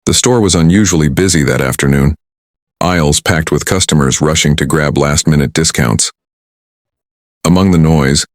The store was unusually busy that afternoon, aisles packed with customers rushing to grab last-minute discounts. Among the noise,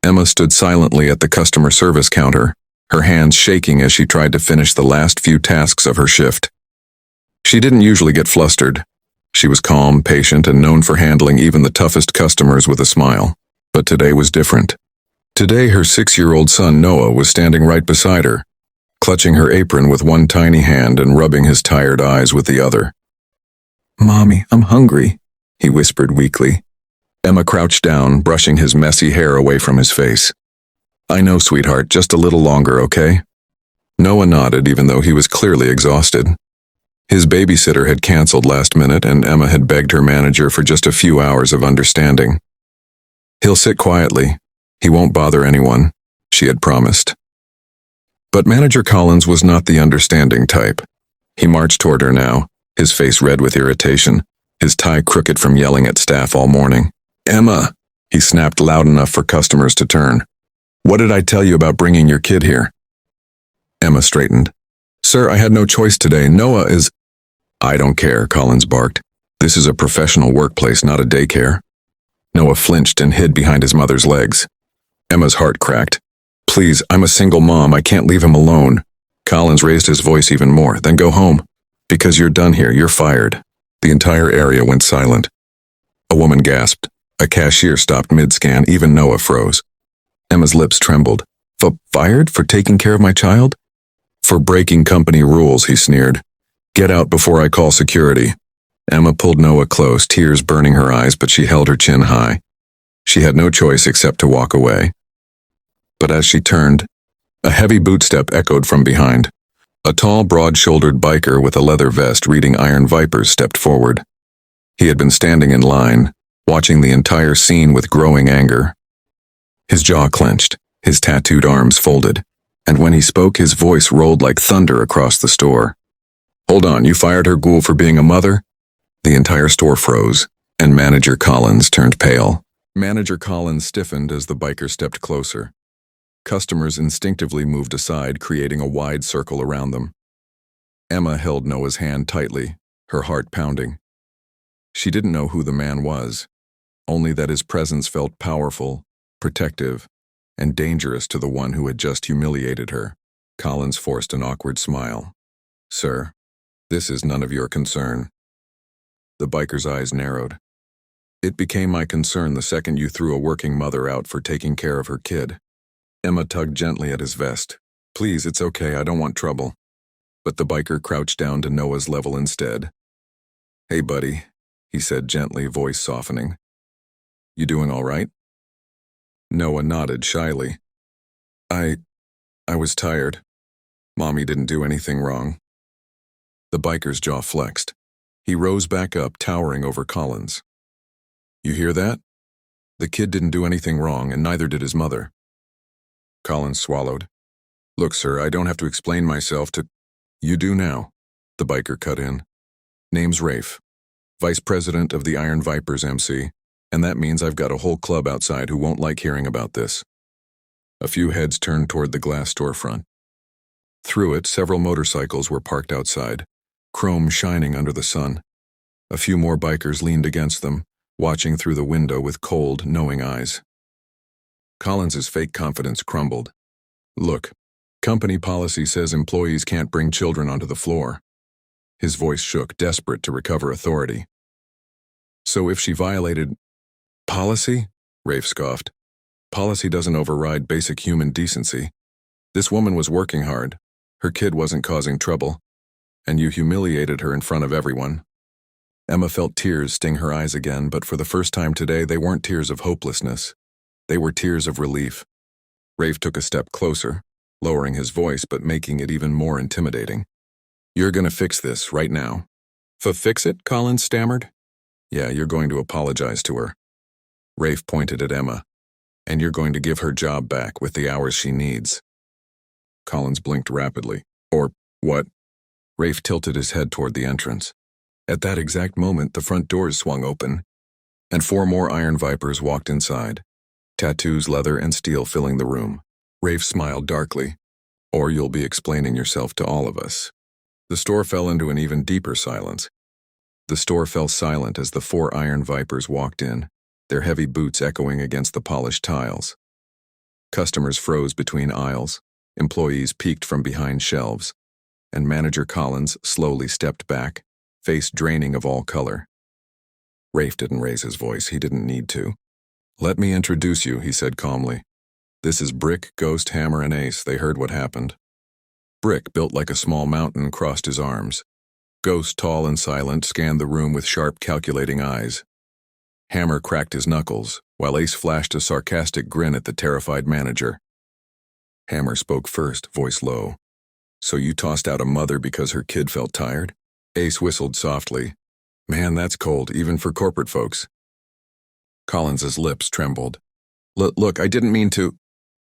Emma stood silently at the customer service counter, her hands shaking as she tried to finish the last few tasks of her shift. She didn't usually get flustered. She was calm, patient, and known for handling even the toughest customers with a smile. But today was different. Today, her 6-year-old son Noah was standing right beside her, clutching her apron with one tiny hand and rubbing his tired eyes with the other. "Mommy, I'm hungry," he whispered weakly. Emma crouched down, brushing his messy hair away from his face. "I know, sweetheart, just a little longer, okay?" Noah nodded, even though he was clearly exhausted. His babysitter had canceled last minute, and Emma had begged her manager for just a few hours of understanding. "He'll sit quietly. He won't bother anyone," she had promised. But Manager Collins was not the understanding type. He marched toward her now, his face red with irritation, his tie crooked from yelling at staff all morning. "Emma," he snapped loud enough for customers to turn. "What did I tell you about bringing your kid here?" Emma straightened. "Sir, I had no choice today. Noah is—" "I don't care," Collins barked. "This is a professional workplace, not a daycare." Noah flinched and hid behind his mother's legs. Emma's heart cracked. "Please, I'm a single mom. I can't leave him alone." Collins raised his voice even more. "Then go home. Because you're done here, you're fired." The entire area went silent. A woman gasped. A cashier stopped mid-scan. Even Noah froze. Emma's lips trembled. "Fired for taking care of my child?" "For breaking company rules," he sneered. "Get out before I call security." Emma pulled Noah close, tears burning her eyes, but she held her chin high. She had no choice except to walk away. But as she turned, a heavy bootstep echoed from behind. A tall, broad-shouldered biker with a leather vest reading Iron Vipers stepped forward. He had been standing in line, watching the entire scene with growing anger. His jaw clenched, his tattooed arms folded, and when he spoke, his voice rolled like thunder across the store. "Hold on, you fired her ghoul for being a mother?" The entire store froze, and Manager Collins turned pale. Manager Collins stiffened as the biker stepped closer. Customers instinctively moved aside, creating a wide circle around them. Emma held Noah's hand tightly, her heart pounding. She didn't know who the man was, only that his presence felt powerful, protective, and dangerous to the one who had just humiliated her. Collins forced an awkward smile. "Sir, this is none of your concern." The biker's eyes narrowed. "It became my concern the second you threw a working mother out for taking care of her kid." Emma tugged gently at his vest. "Please, it's okay, I don't want trouble." But the biker crouched down to Noah's level instead. "Hey, buddy," he said gently, voice softening. "You doing all right?" Noah nodded shyly. I was tired. Mommy didn't do anything wrong." The biker's jaw flexed. He rose back up, towering over Collins. "You hear that? The kid didn't do anything wrong, and neither did his mother." Collins swallowed. "Look, sir, I don't have to explain myself to—" "You do now," the biker cut in. "Name's Rafe, Vice President of the Iron Vipers, MC, and that means I've got a whole club outside who won't like hearing about this." A few heads turned toward the glass storefront. Through it, several motorcycles were parked outside, chrome shining under the sun. A few more bikers leaned against them, watching through the window with cold, knowing eyes. Collins's fake confidence crumbled. "Look, company policy says employees can't bring children onto the floor." His voice shook, desperate to recover authority. "So if she violated policy?" Rafe scoffed. "Policy doesn't override basic human decency. This woman was working hard. Her kid wasn't causing trouble. And you humiliated her in front of everyone." Emma felt tears sting her eyes again, but for the first time today, they weren't tears of hopelessness. They were tears of relief. Rafe took a step closer, lowering his voice but making it even more intimidating. "You're gonna fix this right now." "Fix it?" Collins stammered. "Yeah, you're going to apologize to her." Rafe pointed at Emma. "And you're going to give her job back with the hours she needs." Collins blinked rapidly. "Or what?" Rafe tilted his head toward the entrance. At that exact moment, the front doors swung open, and 4 more Iron Vipers walked inside, tattoos, leather, and steel filling the room. Rafe smiled darkly. "Or you'll be explaining yourself to all of us." The store fell into an even deeper silence. The store fell silent as the 4 iron vipers walked in, their heavy boots echoing against the polished tiles. Customers froze between aisles, employees peeked from behind shelves, and Manager Collins slowly stepped back, face draining of all color. Rafe didn't raise his voice, he didn't need to. "Let me introduce you," he said calmly. "This is Brick, Ghost, Hammer, and Ace." They heard what happened. Brick, built like a small mountain, crossed his arms. Ghost, tall and silent, scanned the room with sharp, calculating eyes. Hammer cracked his knuckles, while Ace flashed a sarcastic grin at the terrified manager. Hammer spoke first, voice low. "So you tossed out a mother because her kid felt tired?" Ace whistled softly. "Man, that's cold, even for corporate folks." Collins's lips trembled. Look, I didn't mean to."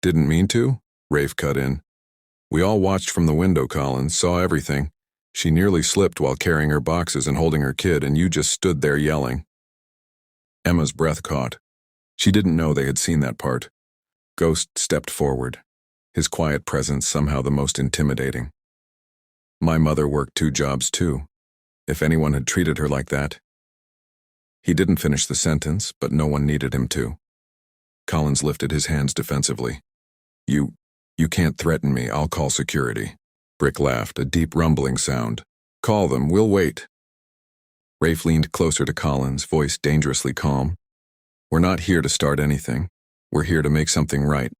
"Didn't mean to?" Rafe cut in. "We all watched from the window, Collins, saw everything. She nearly slipped while carrying her boxes and holding her kid, and you just stood there yelling." Emma's breath caught. She didn't know they had seen that part. Ghost stepped forward, his quiet presence somehow the most intimidating. "My mother worked 2 jobs too. If anyone had treated her like that." He didn't finish the sentence, but no one needed him to. Collins lifted his hands defensively. You can't threaten me, I'll call security." Brick laughed, a deep rumbling sound. "Call them, we'll wait." Rafe leaned closer to Collins, voice dangerously calm. "We're not here to start anything. We're here to make something right.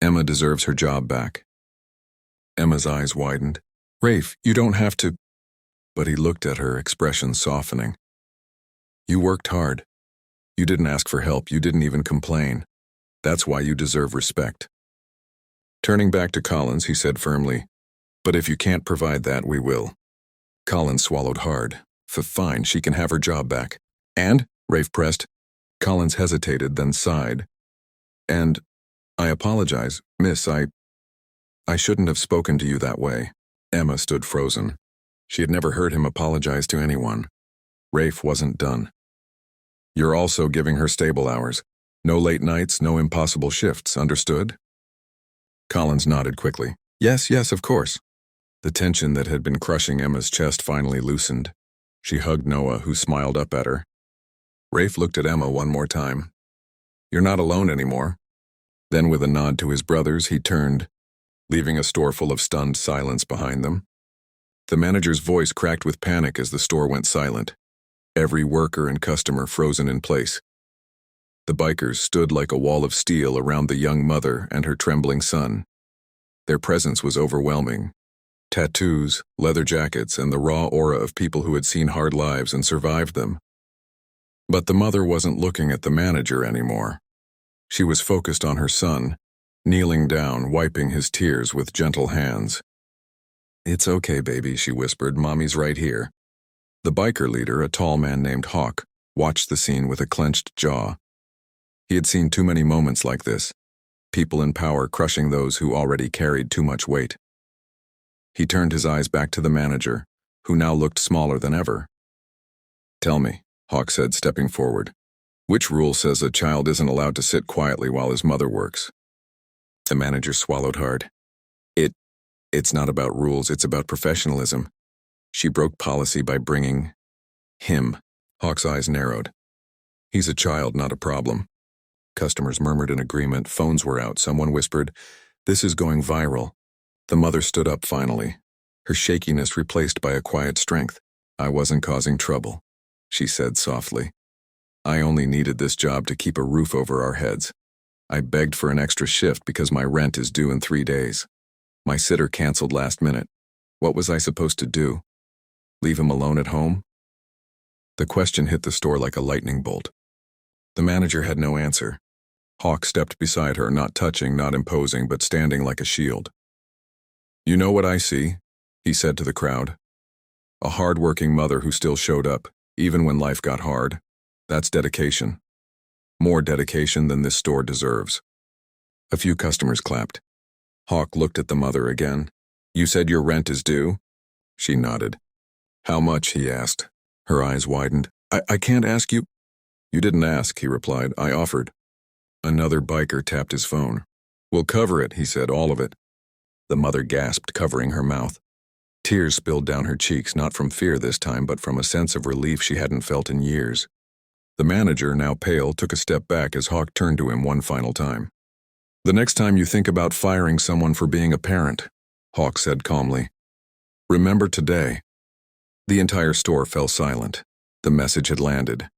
Emma deserves her job back." Emma's eyes widened. "Rafe, you don't have to—" But he looked at her, expression softening. "You worked hard. You didn't ask for help, you didn't even complain. That's why you deserve respect." Turning back to Collins, he said firmly, "But if you can't provide that, we will." Collins swallowed hard. Fine, she can have her job back." "And?" Rafe pressed. Collins hesitated, then sighed. "And I apologize, miss, I shouldn't have spoken to you that way." Emma stood frozen. She had never heard him apologize to anyone. Rafe wasn't done. "You're also giving her stable hours. No late nights, no impossible shifts, understood?" Collins nodded quickly. Yes, of course." The tension that had been crushing Emma's chest finally loosened. She hugged Noah, who smiled up at her. Rafe looked at Emma one more time. "You're not alone anymore." Then with a nod to his brothers, he turned, leaving a store full of stunned silence behind them. The manager's voice cracked with panic as the store went silent. Every worker and customer frozen in place. The bikers stood like a wall of steel around the young mother and her trembling son. Their presence was overwhelming. Tattoos, leather jackets, and the raw aura of people who had seen hard lives and survived them. But the mother wasn't looking at the manager anymore. She was focused on her son, kneeling down, wiping his tears with gentle hands. "It's okay, baby," she whispered. "Mommy's right here." The biker leader, a tall man named Hawk, watched the scene with a clenched jaw. He had seen too many moments like this, people in power crushing those who already carried too much weight. He turned his eyes back to the manager, who now looked smaller than ever. "Tell me," Hawk said, stepping forward, "which rule says a child isn't allowed to sit quietly while his mother works?" The manager swallowed hard. It's not about rules, it's about professionalism. She broke policy by bringing him." Hawk's eyes narrowed. "He's a child, not a problem." Customers murmured in agreement, phones were out, someone whispered, "This is going viral." The mother stood up finally, her shakiness replaced by a quiet strength. "I wasn't causing trouble," she said softly. "I only needed this job to keep a roof over our heads. I begged for an extra shift because my rent is due in 3 days. My sitter canceled last minute. What was I supposed to do? Leave him alone at home?" The question hit the store like a lightning bolt. The manager had no answer. Hawk stepped beside her, not touching, not imposing, but standing like a shield. "You know what I see," he said to the crowd. "A hardworking mother who still showed up, even when life got hard. That's dedication. More dedication than this store deserves." A few customers clapped. Hawk looked at the mother again. "You said your rent is due?" She nodded. "How much?" he asked. Her eyes widened. I can't ask you." "You didn't ask," he replied. "I offered." Another biker tapped his phone. "We'll cover it," he said, "all of it." The mother gasped, covering her mouth. Tears spilled down her cheeks, not from fear this time, but from a sense of relief she hadn't felt in years. The manager, now pale, took a step back as Hawk turned to him one final time. "The next time you think about firing someone for being a parent," Hawk said calmly, "remember today." The entire store fell silent. The message had landed.